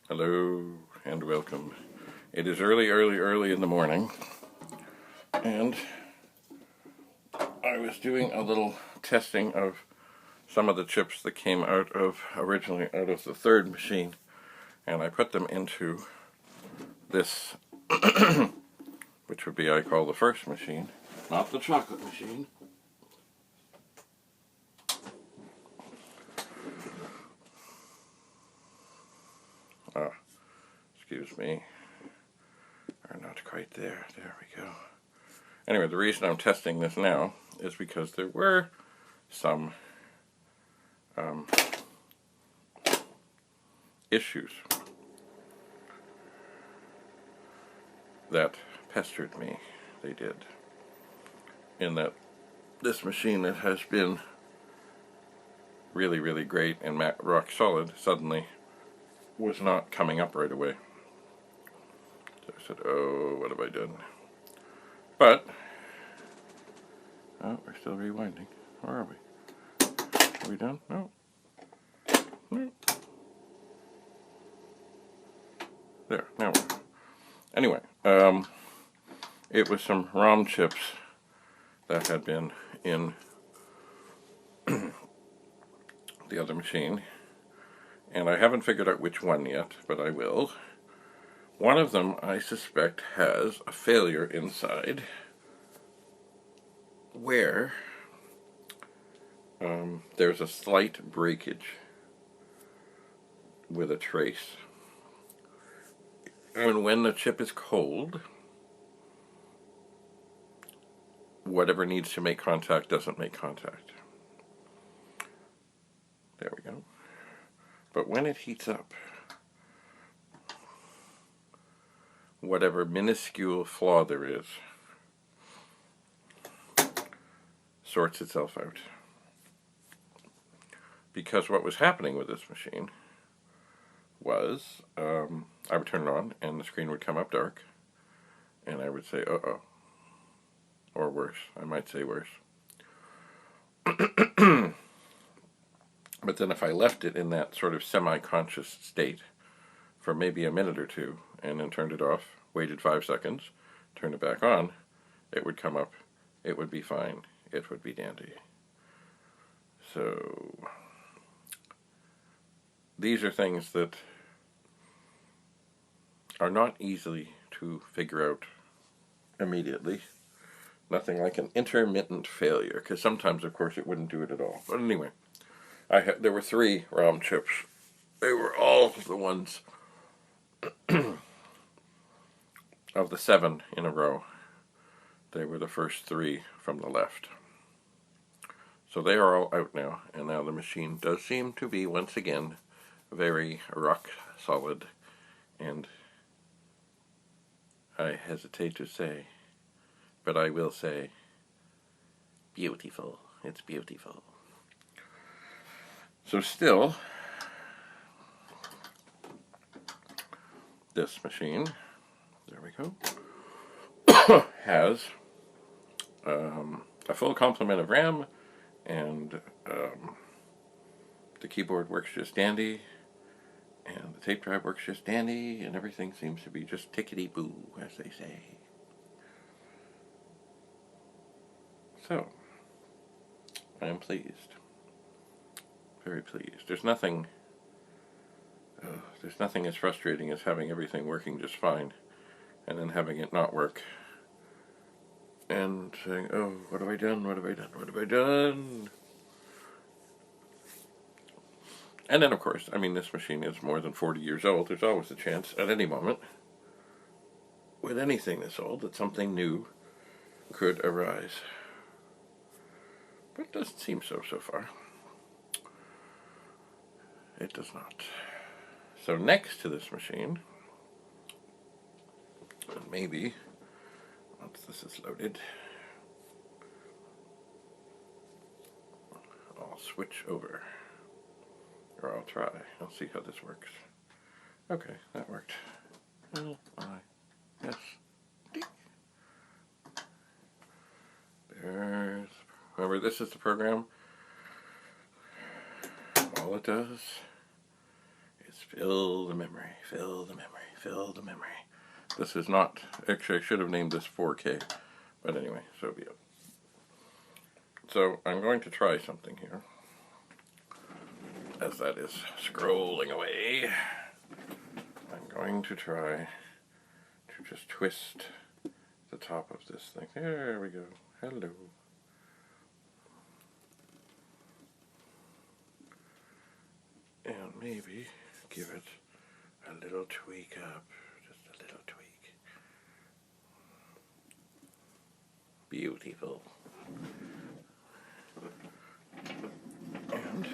Hello and welcome. It is early in the morning, and I was doing a little testing of some of the chips that came originally out of the third machine, and I put them into this, which would be, I call the first machine, not the chocolate machine. Excuse me. Or not quite there. There we go. Anyway, the reason I'm testing this now is because there were some issues that pestered me. They did. In that this machine that has been really great and rock solid suddenly was not coming up right away. So I said, oh, what have I done? But, oh, we're still rewinding. Where are we? Are we done? No. No. There, now we're. Anyway, it was some ROM chips that had been in the other machine, and I haven't figured out which one yet, but I will. One of them, I suspect, has a failure inside where there's a slight breakage with a trace. And when the chip is cold, whatever needs to make contact doesn't make contact. There we go. But when it heats up, whatever minuscule flaw there is sorts itself out. Because what was happening with this machine was, I would turn it on and the screen would come up dark, and I would say, uh-oh. Or worse, I might say worse. But then if I left it in that sort of semi-conscious state for maybe a minute or two, and then turned it off, waited 5 seconds, turned it back on, it would come up, it would be fine, it would be dandy. So, these are things that are not easy to figure out immediately. Nothing like an intermittent failure, because sometimes, of course, it wouldn't do it at all. But anyway, there were 3 ROM chips. They were all the ones of the 7 in a row. They were the first 3 from the left. So they are all out now, and now the machine does seem to be, once again, very rock solid, and I hesitate to say, but I will say, beautiful. It's beautiful. So still, this machine, there we go, has a full complement of RAM, and the keyboard works just dandy, and the tape drive works just dandy, and everything seems to be just tickety-boo, as they say. So, I am pleased. Very pleased. There's nothing as frustrating as having everything working just fine, and then having it not work, and saying, oh, what have I done, what have I done, what have I done? And then, of course, I mean, this machine is more than 40 years old. There's always a chance at any moment, with anything this old, that something new could arise. But it doesn't seem so far. It does not. So next to this machine, and maybe, once this is loaded, I'll switch over. Or I'll try. I'll see how this works. Okay, that worked. Yes. Remember, this is the program. All it does is Fill the memory, fill the memory, fill the memory. This is not, actually I should have named this 4K, but anyway, so be it. So I'm going to try something here, as that is scrolling away. I'm going to try to just twist the top of this thing. There we go. Hello. And maybe give it a little tweak up, just a little tweak. Beautiful. And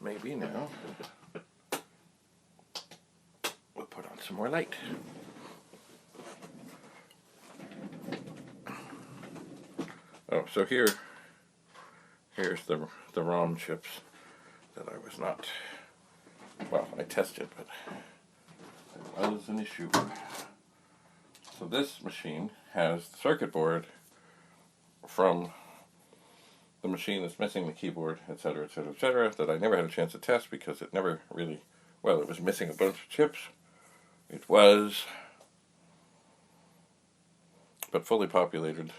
maybe now we'll put on some more light. Oh, so here's the ROM chips that I was not, well, I tested, but there was an issue. So this machine has the circuit board from the machine that's missing the keyboard, etc., etc., etc., that I never had a chance to test because it never really, well, it was missing a bunch of chips. It was, but fully populated.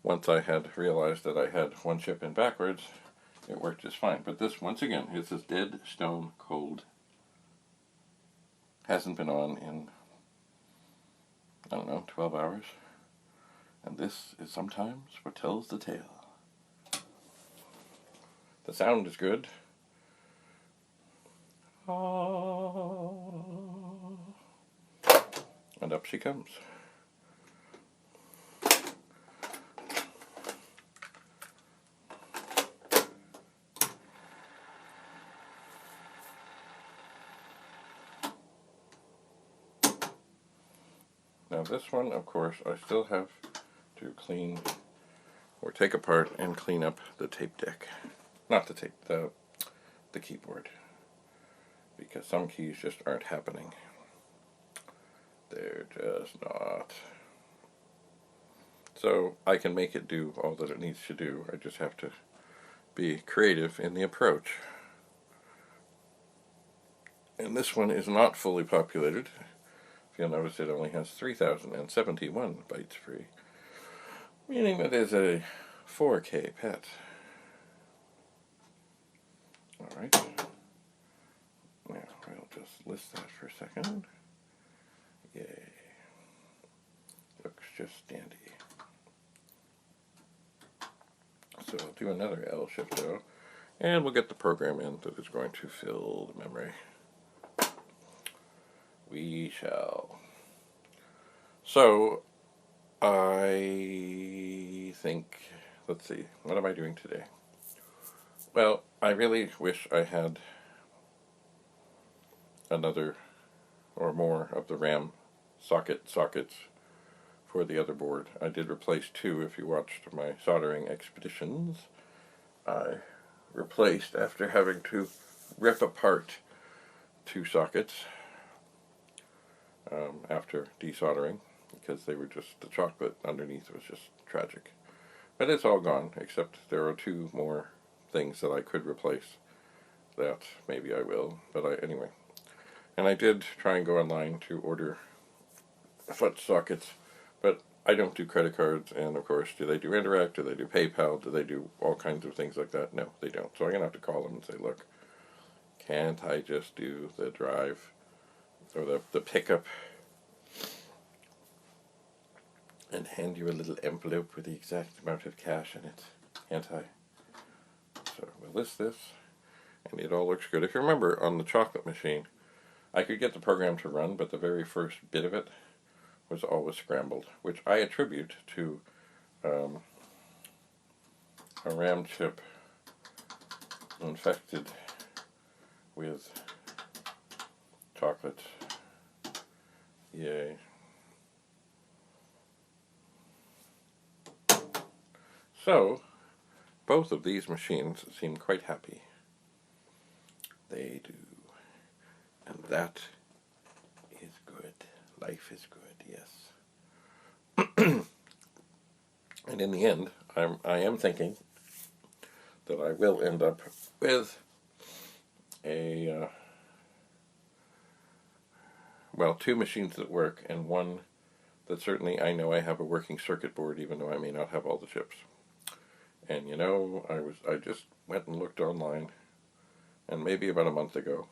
Once I had realized that I had one chip in backwards, it worked just fine. But this, once again, this is dead stone cold. Hasn't been on in, I don't know, 12 hours. And this is sometimes what tells the tale. The sound is good. And up she comes. Now this one, of course, I still have to clean or take apart and clean up the tape deck. Not the tape, the keyboard. Because some keys just aren't happening. They're just not. So I can make it do all that it needs to do. I just have to be creative in the approach. And this one is not fully populated. If you'll notice, it only has 3,071 bytes free, meaning that it's a 4K pet. Alright, now I'll just list that for a second. Yay, looks just dandy. So I'll do another L shift though, and we'll get the program in that is going to fill the memory. We shall. So, I think, let's see, what am I doing today? Well, I really wish I had another or more of the RAM sockets for the other board. I did replace two. If you watched my soldering expeditions, I replaced, after having to rip apart two sockets after desoldering, because they were just, the chocolate underneath was just tragic. But it's all gone, except there are two more things that I could replace that maybe I will, but anyway. And I did try and go online to order foot sockets, but I don't do credit cards, and of course, do they do Interact, do they do PayPal, do they do all kinds of things like that? No, they don't. So I'm going to have to call them and say, look, can't I just do the drive, or the pickup, and hand you a little envelope with the exact amount of cash in it? Can't I? So we'll list this, and it all looks good. If you remember, on the chocolate machine, I could get the program to run, but the very first bit of it was always scrambled, which I attribute to a RAM chip infected with chocolate. Yay. So, both of these machines seem quite happy. They do. And that is good. Life is good, yes. And in the end, I am thinking that I will end up with a well, two machines that work, and one that certainly I know I have a working circuit board, even though I may not have all the chips. And you know, I just went and looked online, and maybe about a month ago,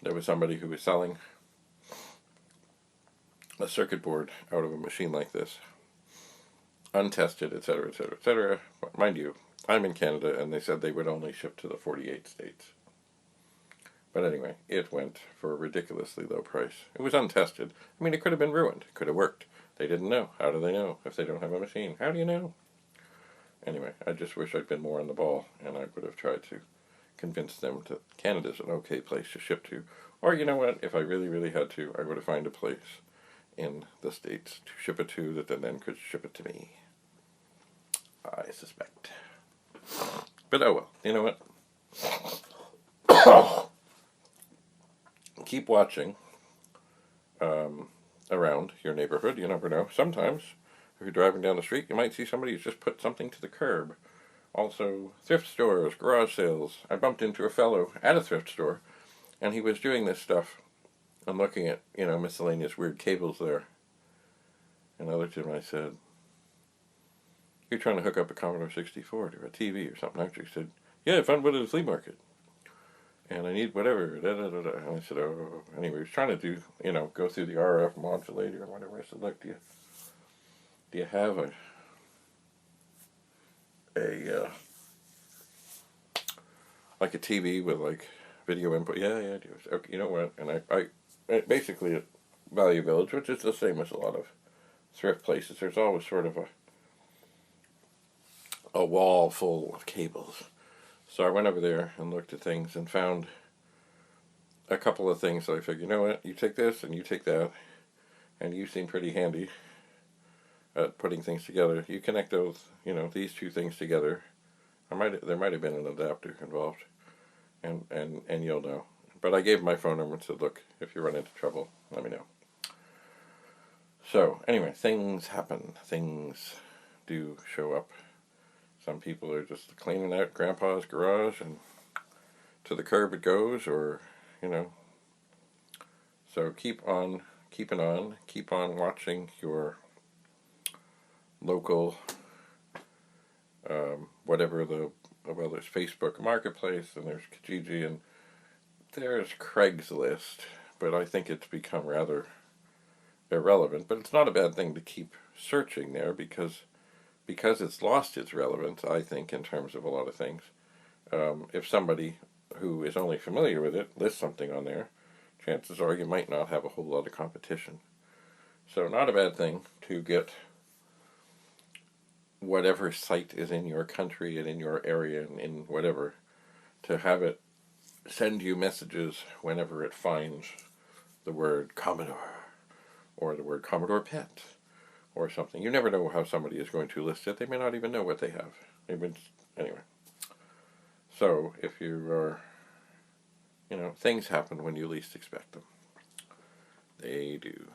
there was somebody who was selling a circuit board out of a machine like this, untested, etc., etc., etc. Mind you, I'm in Canada, and they said they would only ship to the 48 states. But anyway, it went for a ridiculously low price. It was untested. I mean, it could have been ruined. It could have worked. They didn't know. How do they know if they don't have a machine? How do you know? Anyway, I just wish I'd been more on the ball, and I would have tried to convince them that Canada's an okay place to ship to. Or, you know what, if I really, really had to, I would have found a place in the States to ship it to that then could ship it to me. I suspect. But oh well, you know what? Keep watching around your neighborhood. You never know. Sometimes, if you're driving down the street, you might see somebody who's just put something to the curb. Also, thrift stores, garage sales. I bumped into a fellow at a thrift store, and he was doing this stuff and looking at, you know, miscellaneous weird cables there. And I looked at him and I said, "You're trying to hook up a Commodore 64 to a TV or something, aren't you?" He said, "Yeah, I found one at a flea market. And I need whatever, da-da-da-da." And I said, "Oh." Anyway, he was trying to do, you know, go through the RF modulator or whatever. I said, "Look, do you have a like a TV with like video input?" "Yeah, I do." I said, "Okay, you know what?" And I basically at Value Village, which is the same as a lot of thrift places, there's always sort of a wall full of cables. So I went over there and looked at things and found a couple of things that I figured, you know what, you take this and you take that, and you seem pretty handy at putting things together. You connect those, you know, these two things together. There might have been an adapter involved, and you'll know. But I gave my phone number and said, "Look, if you run into trouble, let me know." So anyway, things happen. Things do show up. Some people are just cleaning out Grandpa's garage, and to the curb it goes, or, you know. So keep on keeping on. Keep on watching your local, whatever well, there's Facebook Marketplace, and there's Kijiji, and there's Craigslist, but I think it's become rather irrelevant. But it's not a bad thing to keep searching there, because it's lost its relevance, I think, in terms of a lot of things. If somebody who is only familiar with it lists something on there, chances are you might not have a whole lot of competition. So not a bad thing to get whatever site is in your country and in your area and in whatever, to have it send you messages whenever it finds the word Commodore or the word Commodore Pet or something. You never know how somebody is going to list it. They may not even know what they have. Anyway. So if you are, you know, things happen when you least expect them. They do.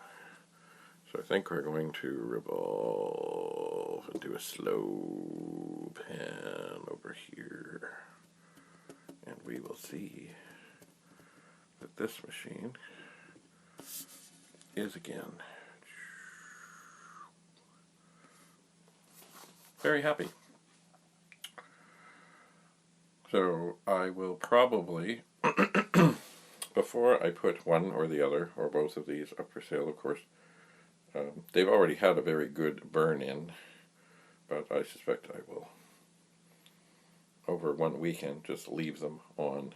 So I think we're going to revolve and do a slow pan over here. And we will see that this machine is again very happy. So I will probably, before I put one or the other, or both of these up for sale, of course, they've already had a very good burn-in, but I suspect I will, over one weekend, just leave them on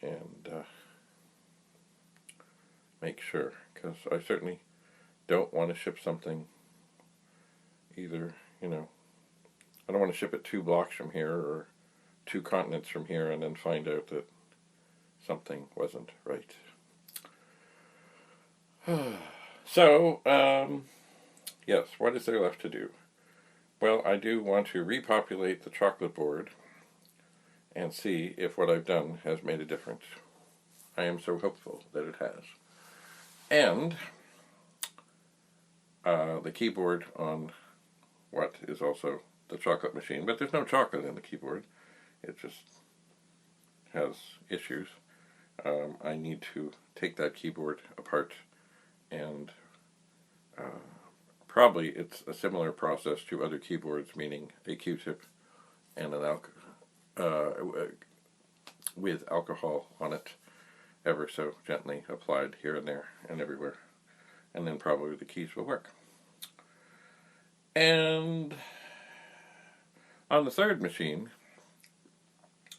and make sure, because I certainly don't want to ship something either, you know, I don't want to ship it 2 blocks from here or 2 continents from here and then find out that something wasn't right. So, yes, what is there left to do? Well, I do want to repopulate the chocolate board and see if what I've done has made a difference. I am so hopeful that it has. And the keyboard on what is also the chocolate machine, but there's no chocolate in the keyboard. It just has issues. I need to take that keyboard apart, and probably it's a similar process to other keyboards, meaning a Q-tip and an with alcohol on it, ever so gently applied here and there and everywhere, and then probably the keys will work. And on the third machine,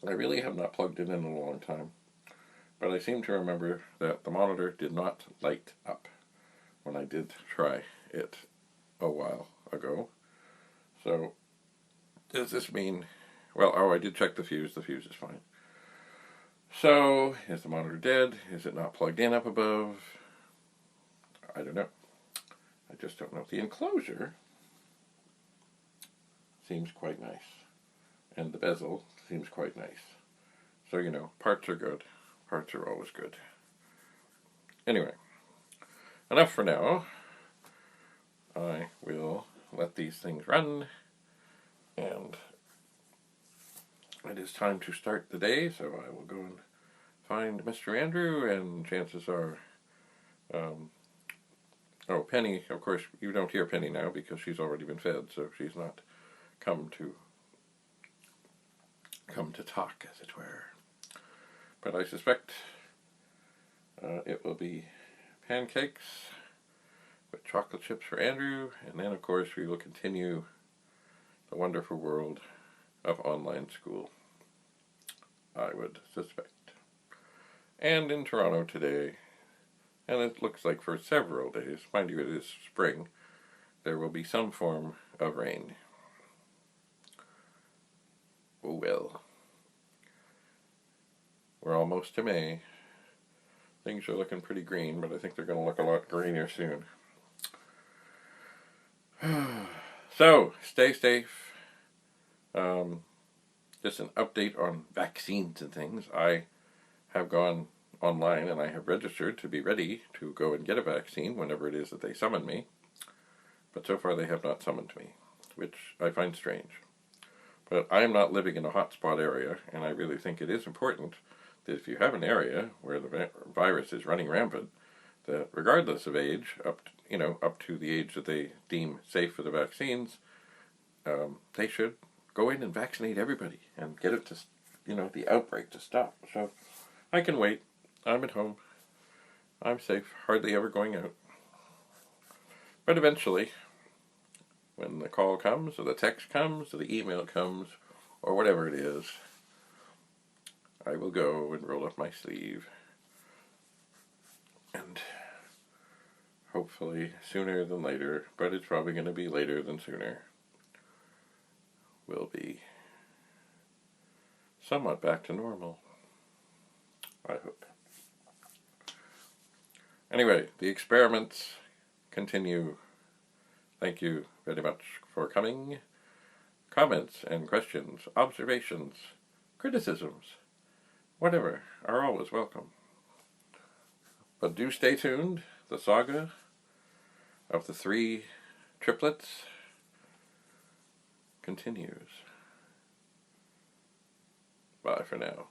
I really have not plugged it in a long time, but I seem to remember that the monitor did not light up when I did try it a while ago. So, does this mean, well, oh, I did check the fuse is fine. So, is the monitor dead? Is it not plugged in up above? I don't know. I just don't know. The enclosure seems quite nice, and the bezel seems quite nice. So, you know, parts are good. Parts are always good. Anyway, enough for now. I will let these things run, and it is time to start the day, so I will go and find Mr. Andrew, and chances are, oh, Penny, of course, you don't hear Penny now because she's already been fed, so she's not come to talk, as it were. But I suspect it will be pancakes with chocolate chips for Andrew, and then of course we will continue the wonderful world of online school, I would suspect. And in Toronto today, and it looks like for several days, mind you it is spring, there will be some form of rain. Oh well. We're almost to May. Things are looking pretty green, but I think they're going to look a lot greener soon. So, stay safe. Just an update on vaccines and things. I have gone online and I have registered to be ready to go and get a vaccine whenever it is that they summon me. But so far they have not summoned me, which I find strange. But I am not living in a hotspot area, and I really think it is important that if you have an area where the virus is running rampant, that regardless of age, up to the age that they deem safe for the vaccines, they should go in and vaccinate everybody and get it to, the outbreak to stop. So I can wait. I'm at home. I'm safe, hardly ever going out. But eventually, when the call comes, or the text comes, or the email comes, or whatever it is, I will go and roll up my sleeve. And hopefully sooner than later, but it's probably going to be later than sooner, we'll be somewhat back to normal. I hope. Anyway, the experiments continue. Thank you very much for coming. Comments and questions, observations, criticisms, whatever, are always welcome. But do stay tuned. The saga of the 3 triplets continues. Bye for now.